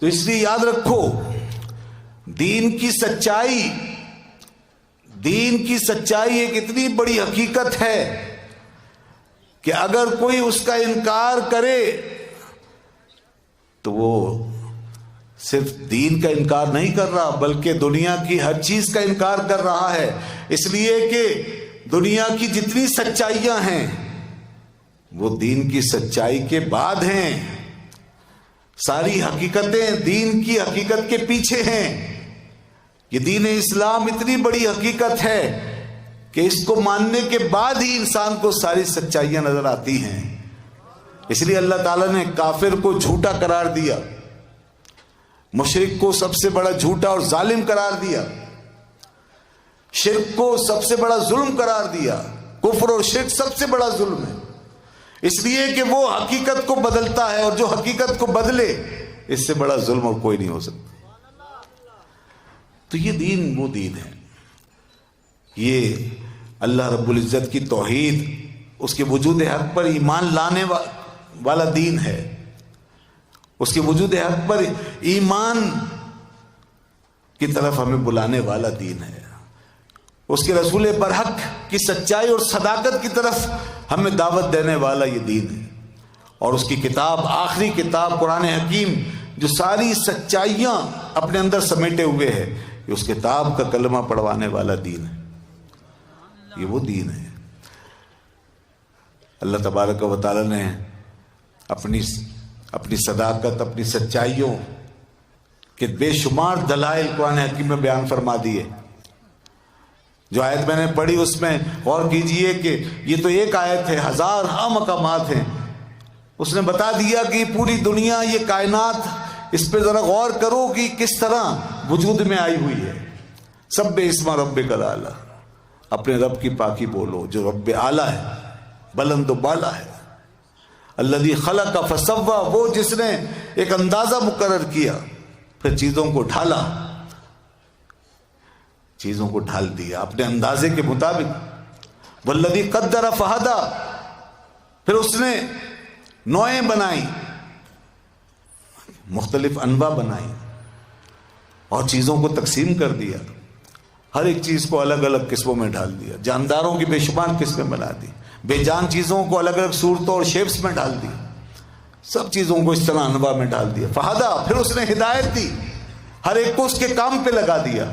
تو اس لیے یاد رکھو، دین کی سچائی ایک اتنی بڑی حقیقت ہے کہ اگر کوئی اس کا انکار کرے تو وہ صرف دین کا انکار نہیں کر رہا بلکہ دنیا کی ہر چیز کا انکار کر رہا ہے، اس لیے کہ دنیا کی جتنی سچائیاں ہیں وہ دین کی سچائی کے بعد ہیں، ساری حقیقتیں دین کی حقیقت کے پیچھے ہیں۔ یہ دین اسلام اتنی بڑی حقیقت ہے کہ اس کو ماننے کے بعد ہی انسان کو ساری سچائیاں نظر آتی ہیں۔ اس لیے اللہ تعالیٰ نے کافر کو جھوٹا قرار دیا، مشرک کو سب سے بڑا جھوٹا اور ظالم قرار دیا، شرک کو سب سے بڑا ظلم قرار دیا۔ کفر اور شرک سب سے بڑا ظلم ہے، اس لیے کہ وہ حقیقت کو بدلتا ہے، اور جو حقیقت کو بدلے اس سے بڑا ظلم اور کوئی نہیں ہو سکتا۔ تو یہ دین وہ دین ہے، یہ اللہ رب العزت کی توحید، اس کے وجود حق پر ایمان لانے والا دین ہے، اس کے وجود حق پر ایمان کی طرف ہمیں بلانے والا دین ہے، اس کے رسول برحق کی سچائی اور صداقت کی طرف ہمیں دعوت دینے والا یہ دین ہے، اور اس کی کتاب، آخری کتاب قرآن حکیم، جو ساری سچائیاں اپنے اندر سمیٹے ہوئے ہے، یہ اس کتاب کا کلمہ پڑھوانے والا دین ہے، یہ وہ دین ہے۔ اللہ تبارک و تعالی نے اپنی صداقت، اپنی سچائیوں کے بے شمار دلائل قرآن حکیم میں بیان فرما دیے۔ جو آیت میں نے پڑھی اس میں غور کیجئے کہ یہ تو ایک آیت ہے، ہزار مقامات ہیں، اس نے بتا دیا کہ پوری دنیا، یہ کائنات، اس پہ ذرا غور کرو کہ کس طرح وجود میں آئی ہوئی ہے۔ سب اسم ربک الاعلی، اپنے رب کی پاکی بولو جو رب اعلیٰ ہے، بلند و بالا ہے۔ الذی خلق فسوی، وہ جس نے ایک اندازہ مقرر کیا پھر چیزوں کو ڈھالا، چیزوں کو ڈھال دیا اپنے اندازے کے مطابق۔ والذی قدر فہدی، پھر اس نے نوعیں بنائی، مختلف انواع بنائی اور چیزوں کو تقسیم کر دیا، ہر ایک چیز کو الگ الگ قسموں میں ڈال دیا، جانداروں کی بے شمار قسمیں بنا دی، بے جان چیزوں کو الگ الگ صورتوں اور شیپس میں ڈال دی، سب چیزوں کو اس طرح انواع میں ڈال دیا۔ فہدا، پھر اس نے ہدایت دی، ہر ایک کو اس کے کام پہ لگا دیا،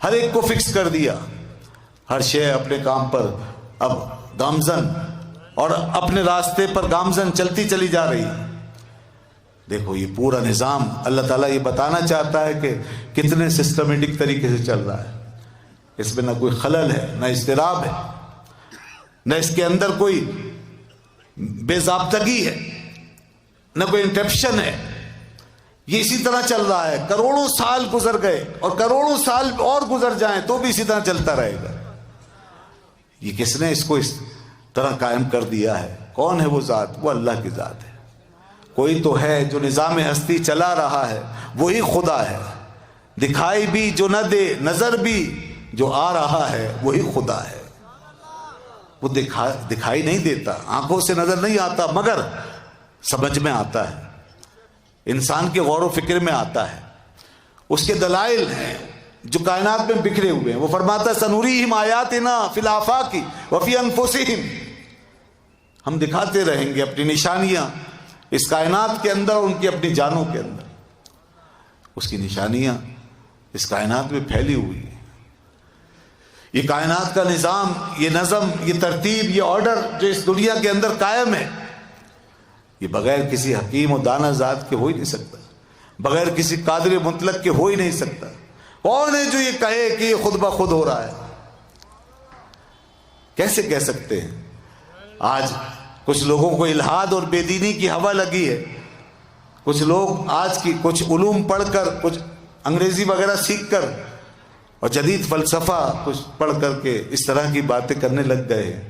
ہر ایک کو فکس کر دیا، ہر شے اپنے کام پر اب گامزن اور اپنے راستے پر گامزن چلتی چلی جا رہی۔ دیکھو یہ پورا نظام اللہ تعالیٰ یہ بتانا چاہتا ہے کہ کتنے سسٹمیٹک طریقے سے چل رہا ہے، اس میں نہ کوئی خلل ہے، نہ اضطراب ہے، نہ اس کے اندر کوئی بے ضابطگی ہے، نہ کوئی انٹرپشن ہے، یہ اسی طرح چل رہا ہے۔ کروڑوں سال گزر گئے اور کروڑوں سال اور گزر جائیں تو بھی اسی طرح چلتا رہے گا۔ یہ کس نے اس کو اس طرح قائم کر دیا ہے؟ کون ہے وہ ذات؟ وہ اللہ کی ذات ہے۔ کوئی تو ہے جو نظام ہستی چلا رہا ہے، وہی خدا ہے۔ دکھائی بھی جو نہ دے، نظر بھی جو آ رہا ہے، وہی خدا ہے۔ وہ دکھائی نہیں دیتا، آنکھوں سے نظر نہیں آتا، مگر سمجھ میں آتا ہے، انسان کے غور و فکر میں آتا ہے۔ اس کے دلائل ہیں جو کائنات میں بکھرے ہوئے ہیں۔ وہ فرماتا ہے سنوریہم آیاتنا فی الآفاق وفی انفسہم، ہم دکھاتے رہیں گے اپنی نشانیاں اس کائنات کے اندر اور ان کی اپنی جانوں کے اندر۔ اس کی نشانیاں اس کائنات میں پھیلی ہوئی ہیں۔ یہ کائنات کا نظام، یہ نظم، یہ ترتیب، یہ آرڈر جو اس دنیا کے اندر قائم ہے، یہ بغیر کسی حکیم و دانا ذات کے ہو ہی نہیں سکتا، بغیر کسی قادر مطلق کے ہو ہی نہیں سکتا۔ کون ہے جو یہ کہے کہ یہ خود بخود ہو رہا ہے؟ کیسے کہہ سکتے ہیں؟ آج کچھ لوگوں کو الحاد اور بے دینی کی ہوا لگی ہے، کچھ لوگ آج کی کچھ علوم پڑھ کر، کچھ انگریزی وغیرہ سیکھ کر اور جدید فلسفہ کچھ پڑھ کر کے اس طرح کی باتیں کرنے لگ گئے ہیں۔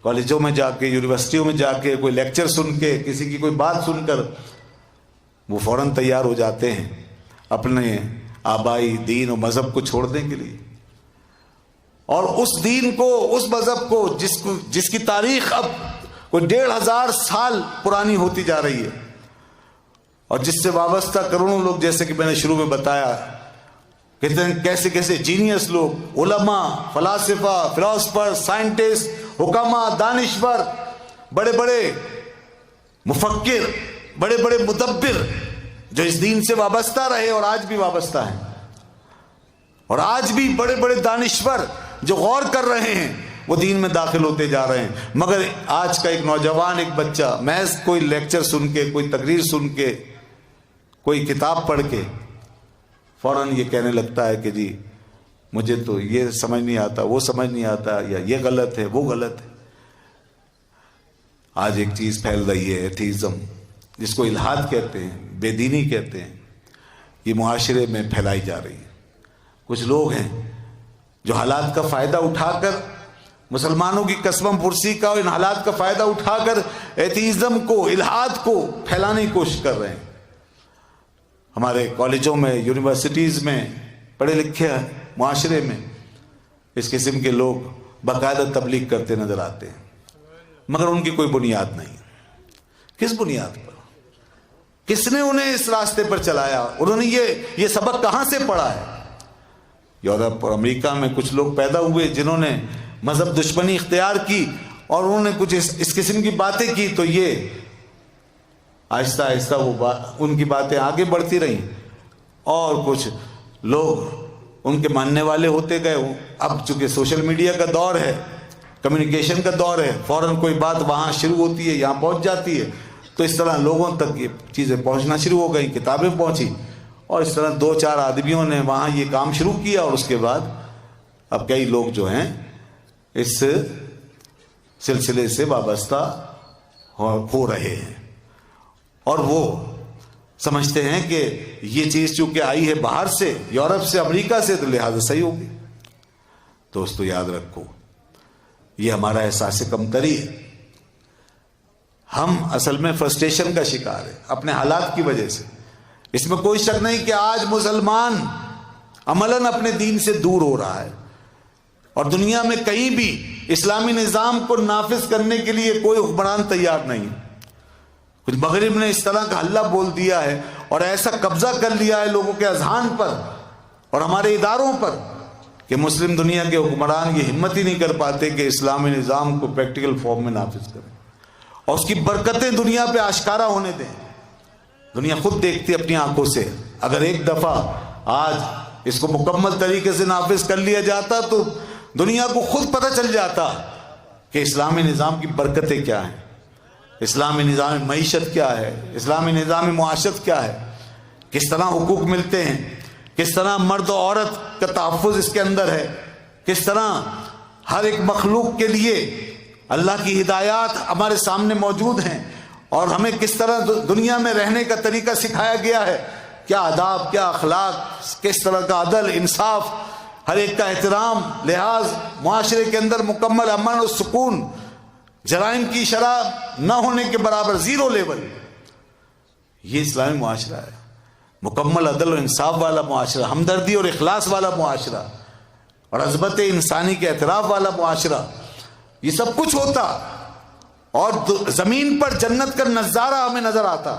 کالجوں میں جا کے، یونیورسٹیوں میں جا کے کوئی لیکچر سن کے، کسی کی کوئی بات سن کر وہ فوراً تیار ہو جاتے ہیں اپنے آبائی دین و مذہب کو چھوڑنے کے لیے، اور اس دین کو، اس مذہب کو جس کی تاریخ اب کوئی 1500 سال پرانی ہوتی جا رہی ہے، اور جس سے وابستہ کروڑوں لوگ، جیسے کہ میں نے شروع میں بتایا، کیسے کیسے جینیس لوگ، علماء، فلاسفہ، فلاسفر، سائنٹسٹ، حکماء، دانشور، بڑے بڑے مفکر، بڑے بڑے مدبر، جو اس دین سے وابستہ رہے اور آج بھی وابستہ ہیں، اور آج بھی بڑے بڑے دانشور جو غور کر رہے ہیں وہ دین میں داخل ہوتے جا رہے ہیں۔ مگر آج کا ایک نوجوان، ایک بچہ محض کوئی لیکچر سن کے، کوئی تقریر سن کے، کوئی کتاب پڑھ کے فوراً یہ کہنے لگتا ہے کہ جی مجھے تو یہ سمجھ نہیں آتا، وہ سمجھ نہیں آتا، یا یہ غلط ہے، وہ غلط ہے۔ آج ایک چیز پھیل رہی ہے، ایتھیزم، جس کو الحاد کہتے ہیں، بے دینی کہتے ہیں، یہ معاشرے میں پھیلائی جا رہی ہے۔ کچھ لوگ ہیں جو حالات کا فائدہ اٹھا کر، مسلمانوں کی قسم پرسی کا اور ان حالات کا فائدہ اٹھا کر ایتھیزم کو، الحاد کو پھیلانے کی کوشش کر رہے ہیں۔ ہمارے کالجوں میں، یونیورسٹیز میں، پڑھے لکھے معاشرے میں اس قسم کے لوگ باقاعدہ تبلیغ کرتے نظر آتے ہیں، مگر ان کی کوئی بنیاد نہیں۔ کس بنیاد پر؟ کس نے انہیں اس راستے پر چلایا؟ انہوں نے یہ سبق کہاں سے پڑھا ہے؟ یورپ اور امریکہ میں کچھ لوگ پیدا ہوئے جنہوں نے مذہب دشمنی اختیار کی، اور انہوں نے کچھ اس قسم کی باتیں کی، تو یہ آہستہ آہستہ ان کی باتیں آگے بڑھتی رہیں، اور کچھ لوگ ان کے ماننے والے ہوتے گئے۔ اب چونکہ سوشل میڈیا کا دور ہے، کمیونیکیشن کا دور ہے، فوراً کوئی بات وہاں شروع ہوتی ہے، یہاں پہنچ جاتی ہے، تو اس طرح لوگوں تک یہ چیزیں پہنچنا شروع ہو گئیں، کتابیں پہنچی، اور اس طرح 2-4 آدمیوں نے وہاں یہ کام شروع کیا، اور اس کے بعد اب کئی لوگ جو ہیں اس سلسلے سے وابستہ ہو رہے ہیں، اور وہ سمجھتے ہیں کہ یہ چیز چونکہ آئی ہے باہر سے، یورپ سے، امریکہ سے، تو لہذا صحیح ہوگی۔ دوستو یاد رکھو، یہ ہمارا احساس کمتری ہے۔ ہم اصل میں فرسٹریشن کا شکار ہیں اپنے حالات کی وجہ سے۔ اس میں کوئی شک نہیں کہ آج مسلمان عملاً اپنے دین سے دور ہو رہا ہے، اور دنیا میں کہیں بھی اسلامی نظام کو نافذ کرنے کے لیے کوئی حکمران تیار نہیں۔ کچھ مغرب نے اس طرح کا حلہ بول دیا ہے اور ایسا قبضہ کر لیا ہے لوگوں کے اذہان پر اور ہمارے اداروں پر کہ مسلم دنیا کے حکمران یہ ہمت ہی نہیں کر پاتے کہ اسلامی نظام کو پریکٹیکل فارم میں نافذ کریں اور اس کی برکتیں دنیا پہ آشکارا ہونے دیں۔ دنیا خود دیکھتی ہے اپنی آنکھوں سے، اگر ایک دفعہ آج اس کو مکمل طریقے سے نافذ کر لیا جاتا تو دنیا کو خود پتہ چل جاتا کہ اسلامی نظام کی برکتیں کیا ہیں، اسلامی نظام معیشت کیا ہے، اسلامی نظام معاشرت کیا ہے، کس طرح حقوق ملتے ہیں، کس طرح مرد و عورت کا تحفظ اس کے اندر ہے، کس طرح ہر ایک مخلوق کے لیے اللہ کی ہدایات ہمارے سامنے موجود ہیں، اور ہمیں کس طرح دنیا میں رہنے کا طریقہ سکھایا گیا ہے، کیا آداب، کیا اخلاق، کس طرح کا عدل، انصاف، ہر ایک کا احترام، لحاظ، معاشرے کے اندر مکمل امن و سکون، جرائم کی شرح نہ ہونے کے برابر، زیرو لیول۔ یہ اسلامی معاشرہ ہے، مکمل عدل و انصاف والا معاشرہ، ہمدردی اور اخلاص والا معاشرہ، اور عظمت انسانی کے اعتراف والا معاشرہ۔ یہ سب کچھ ہوتا اور زمین پر جنت کا نظارہ ہمیں نظر آتا،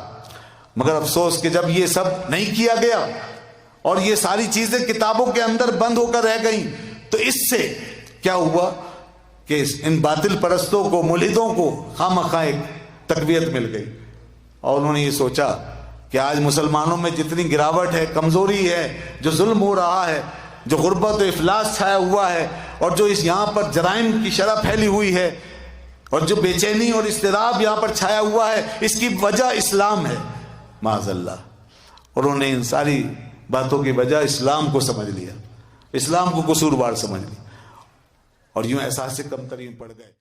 مگر افسوس کہ جب یہ سب نہیں کیا گیا اور یہ ساری چیزیں کتابوں کے اندر بند ہو کر رہ گئیں، تو اس سے کیا ہوا کہ ان باطل پرستوں کو، ملحدوں کو خواہ ایک تقویت مل گئی، اور انہوں نے یہ سوچا کہ آج مسلمانوں میں جتنی گراوٹ ہے، کمزوری ہے، جو ظلم ہو رہا ہے، جو غربت و افلاس چھایا ہوا ہے، اور جو یہاں پر جرائم کی شرح پھیلی ہوئی ہے، اور جو بے چینی اور اضطراب یہاں پر چھایا ہوا ہے، اس کی وجہ اسلام ہے، معاذ اللہ۔ اور انہوں نے ان ساری باتوں کی وجہ اسلام کو سمجھ لیا، اسلام کو قصوروار سمجھ لیا، اور یوں احساس کمتری میں پڑ گئے۔